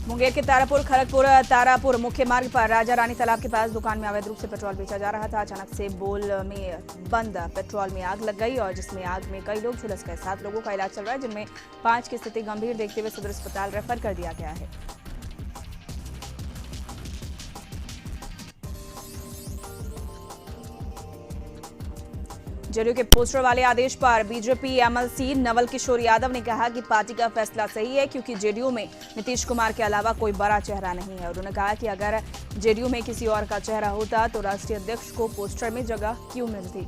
मुंगेर के तारापुर खड़गपुर तारापुर मुख्य मार्ग पर राजा रानी तालाब के पास दुकान में अवैध रूप से पेट्रोल बेचा जा रहा था। अचानक से बोल में बंद पेट्रोल में आग लग गई और जिसमें आग में कई लोग झुलस गए। 7 लोगों का इलाज चल रहा है, जिनमें 5 की स्थिति गंभीर देखते हुए सदर अस्पताल रेफर कर दिया गया है। जदयू के पोस्टर वाले आदेश पर बीजेपी एमएलसी नवल किशोर यादव ने कहा कि पार्टी का फैसला सही है, क्योंकि जेडीयू में नीतीश कुमार के अलावा कोई बड़ा चेहरा नहीं है। उन्होंने कहा कि अगर जेडीयू में किसी और का चेहरा होता तो राष्ट्रीय अध्यक्ष को पोस्टर में जगह क्यों मिलती।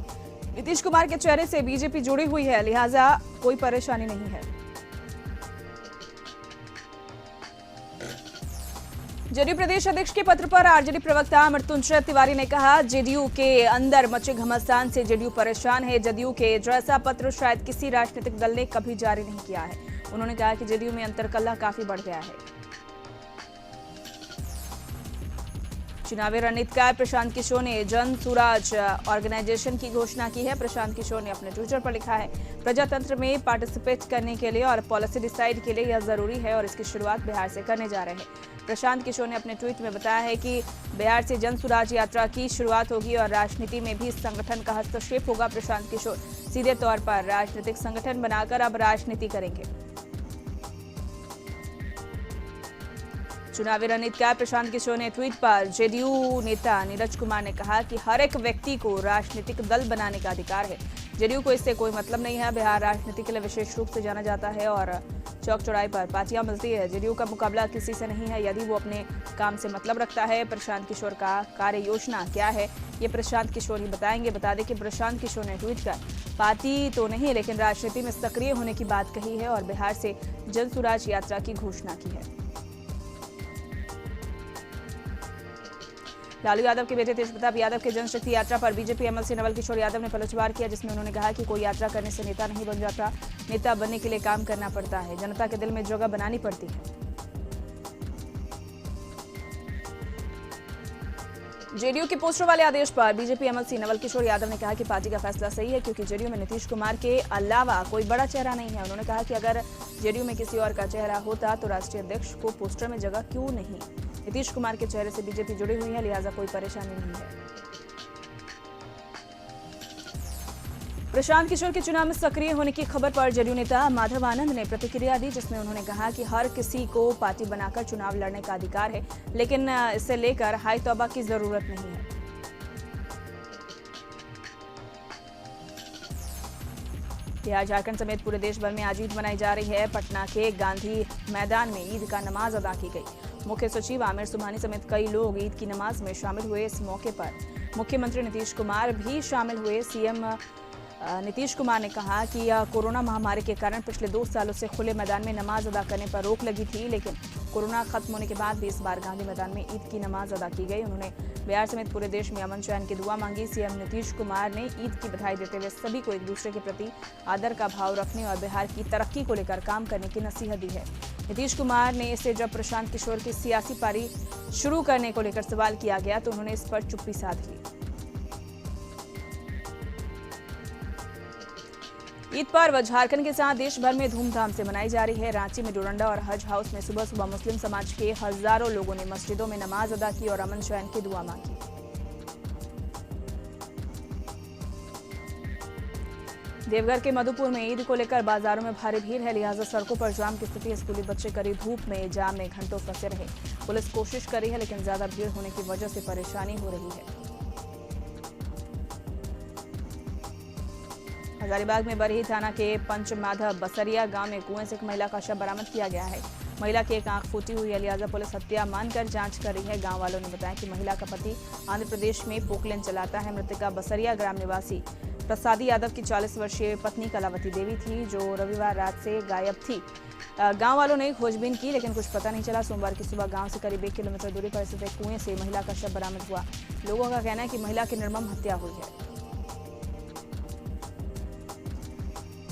नीतीश कुमार के चेहरे से बीजेपी जुड़ी हुई है, लिहाजा कोई परेशानी नहीं है। जेडीयू प्रदेश अध्यक्ष के पत्र पर आरजेडी प्रवक्ता मृत्युंजय तिवारी ने कहा, जेडीयू के अंदर मचे घमासान से जेडीयू परेशान है। जदयू के जैसा पत्र शायद किसी राजनीतिक दल ने कभी जारी नहीं किया है। उन्होंने कहा कि जेडीयू में अंतरकलह काफी बढ़ गया है। चुनावी रणनीतिकार प्रशांत किशोर ने जन सुराज ऑर्गेनाइजेशन की घोषणा की है। प्रशांत किशोर ने अपने ट्विटर पर लिखा है, प्रजातंत्र में पार्टिसिपेट करने के लिए और पॉलिसी डिसाइड के लिए यह जरूरी है और इसकी शुरुआत बिहार से करने जा रहे हैं। प्रशांत किशोर ने अपने ट्वीट में बताया है कि बिहार से जन सुराज यात्रा की शुरुआत होगी और राजनीति में भी इस संगठन का हस्तक्षेप होगा। प्रशांत किशोर सीधे तौर पर राजनीतिक संगठन बनाकर अब राजनीति करेंगे। चुनावी रणनीतिकार प्रशांत किशोर ने ट्वीट पर जेडीयू नेता नीरज कुमार ने कहा कि हर एक व्यक्ति को राजनीतिक दल बनाने का अधिकार है। जेडीयू को इससे कोई मतलब नहीं है। बिहार राजनीति के लिए विशेष रूप से जाना जाता है और चौक चौराहे पर पार्टियां मिलती है। जेडीयू का मुकाबला किसी से नहीं है, यदि वो अपने काम से मतलब रखता है। प्रशांत किशोर का कार्य योजना क्या है, ये प्रशांत किशोर ही बताएंगे। बता दें कि प्रशांत किशोर ने ट्वीट कर पार्टी तो नहीं लेकिन राजनीति में सक्रिय होने की बात कही है और बिहार से जन सुराज यात्रा की घोषणा की है। लालू यादव के बेटे तेज प्रताप यादव के जनशक्ति यात्रा पर बीजेपी एमएलसी नवल किशोर यादव ने पलटवार किया, जिसमें उन्होंने कहा कि कोई यात्रा करने से नेता नहीं बन जाता। नेता बनने के लिए काम करना पड़ता है, जनता के दिल में जगह बनानी पड़ती है। जेडीयू के पोस्टर वाले आदेश पर बीजेपी एमएलसी नवल किशोर यादव ने कहा कि पार्टी का फैसला सही है, क्योंकि जेडीयू में नीतीश कुमार के अलावा कोई बड़ा चेहरा नहीं है। उन्होंने कहा कि अगर जेडीयू में किसी और का चेहरा होता तो राष्ट्रीय अध्यक्ष को पोस्टर में जगह क्यों नहीं। नीतीश कुमार के चेहरे से बीजेपी जुड़ी हुई है, लिहाजा कोई परेशानी नहीं है। प्रशांत किशोर के चुनाव में सक्रिय होने की खबर पर जेडीयू नेता माधव आनंद ने प्रतिक्रिया दी, जिसमें उन्होंने कहा कि हर किसी को पार्टी बनाकर चुनाव लड़ने का अधिकार है, लेकिन इसे लेकर हाई तौबा की जरूरत नहीं है। बिहार झारखंड समेत पूरे देश भर में आज ईद मनाई जा रही है। पटना के गांधी मैदान में ईद का नमाज अदा की गई। मुख्य सचिव आमिर सुबहानी समेत कई लोग ईद की नमाज में शामिल हुए। इस मौके पर मुख्यमंत्री नीतीश कुमार भी शामिल हुए। सीएम नीतीश कुमार ने कहा कि कोरोना महामारी के कारण पिछले 2 सालों से खुले मैदान में नमाज अदा करने पर रोक लगी थी, लेकिन कोरोना खत्म होने के बाद भी इस बार गांधी मैदान में ईद की नमाज अदा की गई। उन्होंने बिहार समेत पूरे देश में अमन चैन की दुआ मांगी। सीएम नीतीश कुमार ने ईद की बधाई देते हुए सभी को एक दूसरे के प्रति आदर का भाव रखने और बिहार की तरक्की को लेकर काम करने की नसीहत दी है। नीतीश कुमार ने इससे जब प्रशांत किशोर की सियासी पारी शुरू करने को लेकर सवाल किया गया तो उन्होंने इस पर चुप्पी साध ली। ईद पर्व झारखंड के साथ देश भर में धूमधाम से मनाई जा रही है। रांची में डोरंडा और हज हाउस में सुबह सुबह मुस्लिम समाज के हजारों लोगों ने मस्जिदों में नमाज अदा की और अमन चैन की दुआ मांगी। देवघर के मधुपुर में ईद को लेकर बाजारों में भारी भीड़ है, लिहाजा सड़कों पर जाम की स्थिति। स्कूली बच्चे कड़ी धूप में जाम में घंटों फंसे रहे। पुलिस कोशिश कर रही है, लेकिन ज्यादा भीड़ होने की वजह से परेशानी हो रही है। हजारीबाग में बरही थाना के पंचमाधव बसरिया गांव में कुएं से एक महिला का शव बरामद किया गया है। महिला की एक आंख फूटी हुई है, लिहाजा पुलिस हत्या मानकर जांच कर रही है। गांव वालों ने बताया कि महिला का पति आंध्र प्रदेश में पोकलेन चलाता है। मृतका बसरिया ग्राम निवासी प्रसादी यादव की 40 वर्षीय पत्नी कलावती देवी थी, जो रविवार रात से गायब थी। गांव वालों ने खोजबीन की, लेकिन कुछ पता नहीं चला। सोमवार की सुबह गांव से करीब 1 किलोमीटर दूरी पर स्थित एक कुएं से महिला का शव बरामद हुआ। लोगों का कहना है कि महिला की निर्मम हत्या हुई है।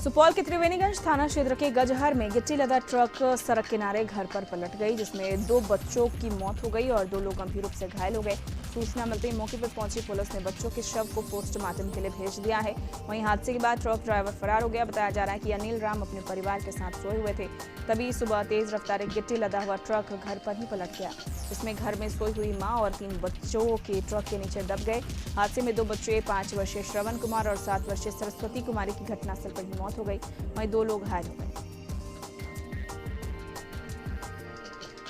सुपौल के त्रिवेणीगंज थाना क्षेत्र के गजहर में गिट्टी लदा ट्रक सड़क किनारे घर पर पलट गई, जिसमें 2 बच्चों की मौत हो गई और 2 लोग गंभीर रूप से घायल हो गए। सूचना मिलते ही मौके पर पहुंची पुलिस ने बच्चों के शव को पोस्टमार्टम के लिए भेज दिया है। वहीं हादसे के बाद ट्रक ड्राइवर फरार हो गया। बताया जा रहा है कि अनिल राम अपने परिवार के साथ सोए हुए थे, तभी सुबह तेज रफ्तार एक गिट्टी लदा हुआ ट्रक घर पर ही पलट गया, जिसमें घर में सोई हुई मां और 3 बच्चों के ट्रक के नीचे दब गए। हादसे में 2 बच्चे 5 वर्षीय श्रवण कुमार और 7 वर्षीय सरस्वती कुमारी की घटनास्थल पर ही मौत हो गई। वहीं 2 लोग घायल हो गए।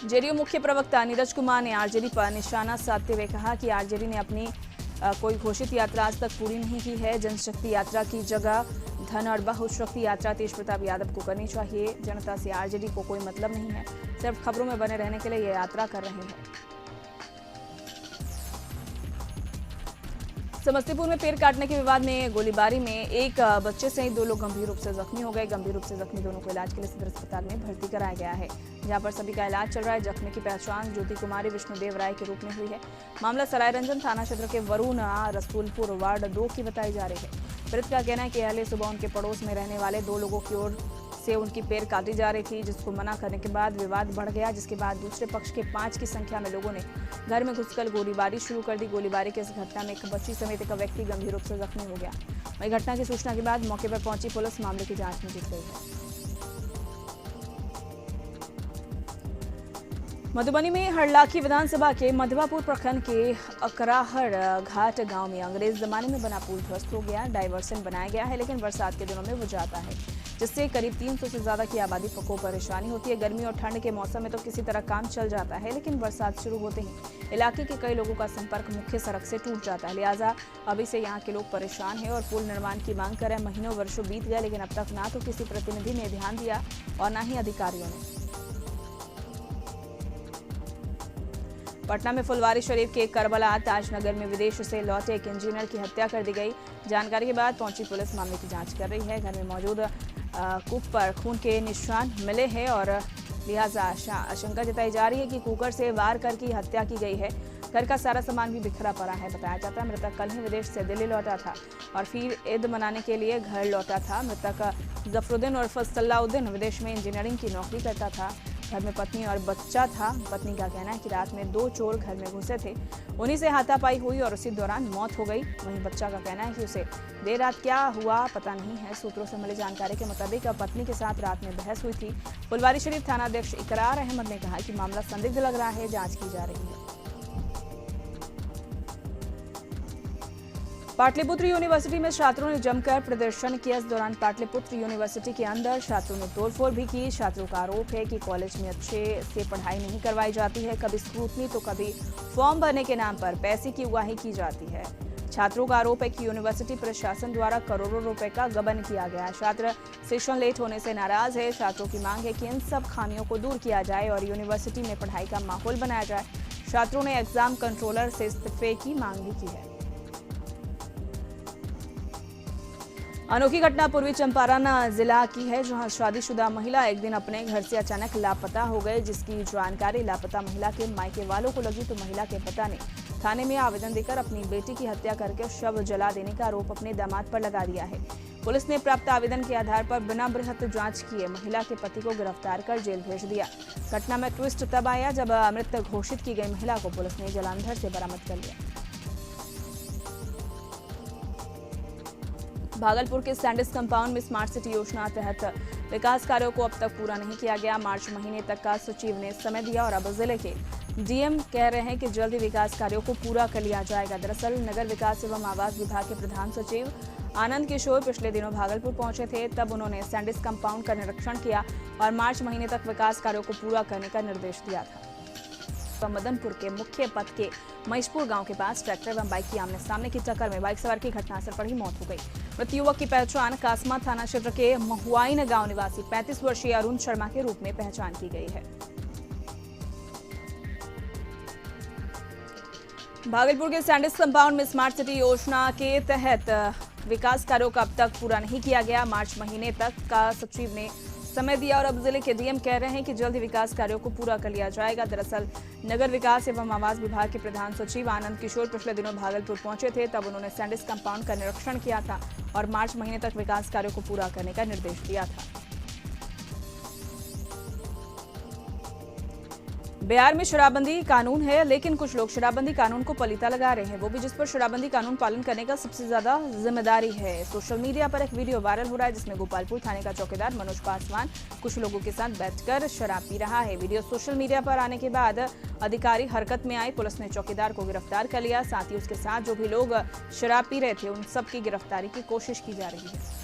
जेडीयू मुख्य प्रवक्ता नीरज कुमार ने आरजेडी पर निशाना साधते हुए कहा कि आरजेडी ने अपनी कोई घोषित यात्रा आज तक पूरी नहीं की है। जनशक्ति यात्रा की जगह धन और बहुशक्ति यात्रा तेज प्रताप यादव को करनी चाहिए। जनता से आरजेडी को कोई मतलब नहीं है, सिर्फ खबरों में बने रहने के लिए ये यात्रा कर रहे हैं। समस्तीपुर में पेड़ काटने के विवाद में गोलीबारी में एक बच्चे सहित 2 लोग गंभीर रूप से जख्मी हो गए। गंभीर रूप से जख्मी दोनों को इलाज के लिए सदर अस्पताल में भर्ती कराया गया है, जहां पर सभी का इलाज चल रहा है। जख्मी की पहचान ज्योति कुमारी विष्णुदेव राय के रूप में हुई है। मामला सरायरंजन थाना क्षेत्र के वरुण रसूलपुर वार्ड 2 की बताई जा रही है। पीड़ित का कहना है कि अहले सुबह उनके पड़ोस में रहने वाले 2 लोगों की ओर से उनकी पैर काटी जा रही थी, जिसको मना करने के बाद विवाद बढ़ गया, जिसके बाद दूसरे पक्ष के 5 की संख्या में लोगों ने घर में घुसकर गोलीबारी शुरू कर दी। गोलीबारी की इस घटना में एक बच्ची समेत एक व्यक्ति गंभीर रूप से जख्मी हो गया। वहीं घटना की सूचना के बाद मौके पर पहुंची पुलिस मामले की जांच में जुट गई है। मधुबनी में हरलाखी विधानसभा के मधवापुर प्रखंड के अकराहर घाट गांव में अंग्रेज जमाने में बना पुल ध्वस्त हो गया। डायवर्सन बनाया गया है, लेकिन बरसात के दिनों में वो जाता है, जिससे करीब 300 से ज्यादा की आबादी को परेशानी होती है। गर्मी और ठंड के मौसम में तो किसी तरह काम चल जाता है, लेकिन बरसात शुरू होते ही इलाके के कई लोगों का संपर्क मुख्य सड़क से टूट जाता है। लिहाजा अभी से यहाँ के लोग परेशान हैं और पुल निर्माण की मांग कर रहे। महीनों वर्षों बीत गए, लेकिन अब तक ना तो किसी प्रतिनिधि ने ध्यान दिया और न ही अधिकारियों ने। पटना में फुलवारी शरीफ के करबला ताजनगर में विदेश से लौटे एक इंजीनियर की हत्या कर दी गई। जानकारी के बाद पहुंची पुलिस मामले की जांच कर रही है। घर में मौजूद कुक पर खून के निशान मिले हैं और लिहाजा आशंका जताई जा रही है कि कुकर से वार करके हत्या की गई है। घर का सारा सामान भी बिखरा पड़ा है। बताया जाता है मृतक कल ही विदेश से दिल्ली लौटा था और फिर ईद मनाने के लिए घर लौटा था। मृतक जफरुद्दीन उर्फ सलाउद्दीन विदेश में इंजीनियरिंग की नौकरी करता था। घर में पत्नी और बच्चा था। पत्नी का कहना है कि रात में 2 चोर घर में घुसे थे, उन्हीं से हाथापाई हुई और उसी दौरान मौत हो गई। वहीं बच्चा का कहना है कि उसे देर रात क्या हुआ पता नहीं है। सूत्रों से मिली जानकारी के मुताबिक पत्नी के साथ रात में बहस हुई थी। फुलवारी शरीफ थाना अध्यक्ष इकरार अहमद ने कहा कि मामला संदिग्ध लग रहा है, जांच की जा रही है। पाटलिपुत्र यूनिवर्सिटी में छात्रों ने जमकर प्रदर्शन किया। इस दौरान पाटलिपुत्र यूनिवर्सिटी के अंदर छात्रों ने तोड़फोड़ भी की। छात्रों का आरोप है कि कॉलेज में अच्छे से पढ़ाई नहीं करवाई जाती है, कभी स्क्रूटनी तो कभी फॉर्म भरने के नाम पर पैसे की उगाही की जाती है। छात्रों का आरोप है कि यूनिवर्सिटी प्रशासन द्वारा करोड़ों रुपए का गबन किया गया। छात्र सेशन लेट होने से नाराज है। छात्रों की मांग है कि इन सब खामियों को दूर किया जाए और यूनिवर्सिटी में पढ़ाई का माहौल बनाया जाए। छात्रों ने एग्जाम कंट्रोलर से इस्तीफे की मांग भी की है। अनोखी घटना पूर्वी चंपारण जिला की है, जहां शादीशुदा महिला एक दिन अपने घर से अचानक लापता हो गए। जिसकी जानकारी लापता महिला के मायके वालों को लगी तो महिला के पिता ने थाने में आवेदन देकर अपनी बेटी की हत्या करके शव जला देने का आरोप अपने दामाद पर लगा दिया है। पुलिस ने प्राप्त आवेदन के आधार पर बिना बृहत जांच किए महिला के पति को गिरफ्तार कर जेल भेज दिया। घटना में ट्विस्ट तब आया जब मृत घोषित की गई महिला को पुलिस ने जलंधर से बरामद कर लिया। भागलपुर के सैंडिस कंपाउंड में स्मार्ट सिटी योजना तहत विकास कार्यों को अब तक पूरा नहीं किया गया। मार्च महीने तक का सचिव ने समय दिया और अब जिले के डीएम कह रहे हैं कि जल्द ही विकास कार्यों को पूरा कर लिया जाएगा। दरअसल नगर विकास एवं आवास विभाग के प्रधान सचिव आनंद किशोर पिछले दिनों भागलपुर पहुंचे थे। तब उन्होंने सैंडिस कंपाउंड का निरीक्षण किया और मार्च महीने तक विकास कार्यों को पूरा करने का निर्देश दिया था। मदनपुर के मुख्य पथ के महेशपुर गांव के पास ट्रैक्टर एवं बाइक की आमने सामने की टक्कर में बाइक सवार की घटनास्थल पर ही मौत हो गई। मृत युवक की पहचान कासमा थाना क्षेत्र के महुआइन गांव निवासी 35 वर्षीय अरुण शर्मा के रूप में पहचान की गई है। भागलपुर के सैंडिस कंपाउंड में स्मार्ट सिटी योजना के तहत विकास कार्यों का अब तक पूरा नहीं किया गया। मार्च महीने तक का सचिव ने समय दिया और अब जिले के डीएम कह रहे हैं कि जल्द ही विकास कार्यों को पूरा कर लिया जाएगा। दरअसल नगर विकास एवं आवास विभाग के प्रधान सचिव आनंद किशोर पिछले दिनों भागलपुर पहुंचे थे। तब उन्होंने सैंडिस कंपाउंड का निरीक्षण किया था और मार्च महीने तक विकास कार्यों को पूरा करने का निर्देश दिया था। बिहार में शराबबंदी कानून है, लेकिन कुछ लोग शराबबंदी कानून को पलीता लगा रहे हैं, वो भी जिस पर शराबबंदी कानून पालन करने का सबसे ज्यादा जिम्मेदारी है। सोशल मीडिया पर एक वीडियो वायरल हो रहा है जिसमें गोपालपुर थाने का चौकीदार मनोज पासवान कुछ लोगों के साथ बैठकर शराब पी रहा है। वीडियो सोशल मीडिया पर आने के बाद अधिकारी हरकत में आए। पुलिस ने चौकीदार को गिरफ्तार कर लिया। साथ ही उसके साथ जो भी लोग शराब पी रहे थे उन सबकी गिरफ्तारी की कोशिश की जा रही है।